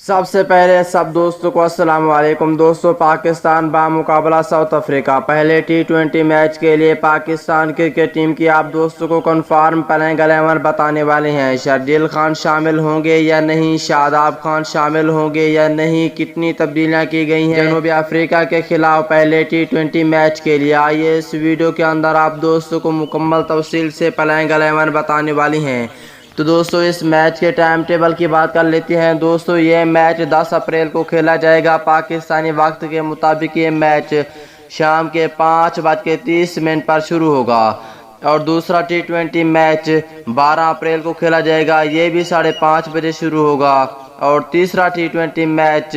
सबसे पहले सब दोस्तों को अस्सलाम वालेकुम। दोस्तों, पाकिस्तान बामुकाबला साउथ अफ्रीका पहले T20 मैच के लिए पाकिस्तान क्रिकेट टीम की आप दोस्तों को कन्फर्म प्लेइंग 11 बताने वाले हैं। शार्दुल खान शामिल होंगे या नहीं, शादाब खान शामिल होंगे या नहीं, कितनी तब्दीलियां की गई हैं जनूबी अफ्रीका के खिलाफ पहले T20 मैच के लिए। आइए इस वीडियो के अंदर आप दोस्तों को मुकम्मल तफसील से प्लेइंग 11 बताने वाली हैं। तो दोस्तों, इस मैच के टाइम टेबल की बात कर लेते हैं। दोस्तों, ये मैच 10 अप्रैल को खेला जाएगा पाकिस्तानी वक्त के मुताबिक। ये मैच शाम के 5:30 पर शुरू होगा और दूसरा T20 मैच 12 अप्रैल को खेला जाएगा। ये भी 5:30 बजे शुरू होगा और तीसरा T20 मैच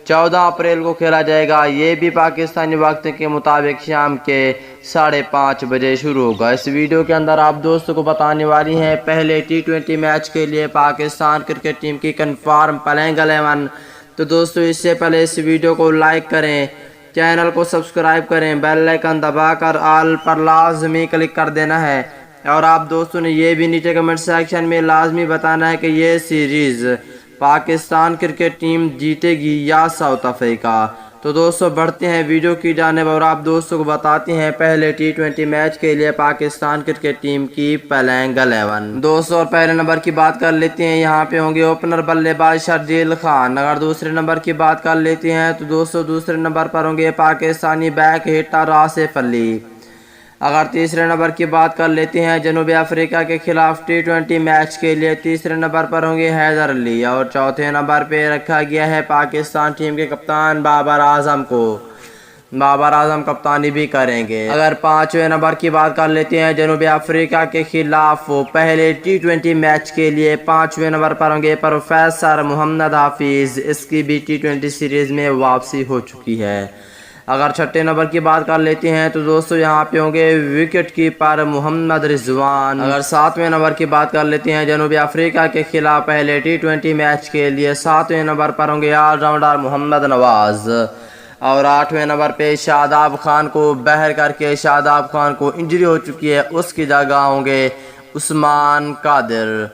14 अप्रैल को खेला जाएगा। ये भी पाकिस्तानी वक्त के मुताबिक शाम के 5:30 बजे शुरू होगा। इस वीडियो के अंदर आप दोस्तों को बताने वाली हैं पहले T20 मैच के लिए पाकिस्तान क्रिकेट टीम की कन्फर्म प्लेइंग 11। तो दोस्तों, इससे पहले इस वीडियो को लाइक करें, चैनल को सब्सक्राइब करें, बेल आइकन दबाकर ऑल पर लाजमी क्लिक कर देना है। और आप दोस्तों ने ये भी नीचे कमेंट सेक्शन में लाजमी बताना है कि ये सीरीज़ पाकिस्तान क्रिकेट टीम जीतेगी या साउथ अफ्रीका। तो दोस्तों, बढ़ते हैं वीडियो की जानिब और आप दोस्तों को बताते हैं पहले T20 मैच के लिए पाकिस्तान क्रिकेट टीम की प्लेइंग 11। दोस्तों, पहले नंबर की बात कर लेते हैं। यहाँ पे होंगे ओपनर बल्लेबाज शार्दुल खान। अगर दूसरे नंबर की बात कर लेते हैं तो दोस्तों, दूसरे नंबर पर होंगे पाकिस्तानी बैक हिटर आसिफ अली। अगर तीसरे नंबर की बात कर लेते हैं जनूबी अफ्रीका के खिलाफ T20 मैच के लिए, तीसरे नंबर पर होंगे हैदर अली और चौथे नंबर पे रखा गया है पाकिस्तान टीम के कप्तान बाबर आजम को। बाबर आजम कप्तानी भी करेंगे। अगर पांचवें नंबर की बात कर लेते हैं जनूबी अफ्रीका के खिलाफ पहले T20 मैच के लिए, पांचवें नंबर पर होंगे प्रोफेसर मोहम्मद हाफिज। इसकी भी T20 सीरीज में वापसी हो चुकी है। अगर छठे नंबर की बात कर लेते हैं तो दोस्तों, यहाँ पे होंगे विकेट कीपर मोहम्मद रिजवान। अगर सातवें नंबर की बात कर लेते हैं जनूबी अफ्रीका के खिलाफ पहले T20 मैच के लिए, सातवें नंबर पर होंगे ऑलराउंडर मोहम्मद नवाज। और आठवें नंबर पे शादाब खान को बहर करके, शादाब खान को इंजरी हो चुकी है, उसकी जगह होंगे उस्मान कादिर।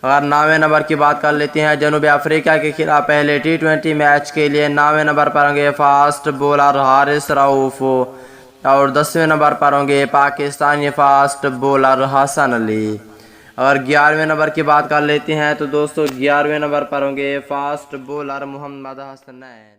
अगर 9वें नंबर की बात कर लेते हैं जनूबी अफ्रीका के खिलाफ पहले T20 मैच के लिए, 9वें नंबर पर होंगे फास्ट बॉलर हारिस रऊफ और 10वें नंबर पर होंगे पाकिस्तानी फास्ट बॉलर हसन अली। और 11वें नंबर की बात कर लेते हैं तो दोस्तों, 11वें नंबर पर होंगे फास्ट बॉलर मोहम्मद हसनैन।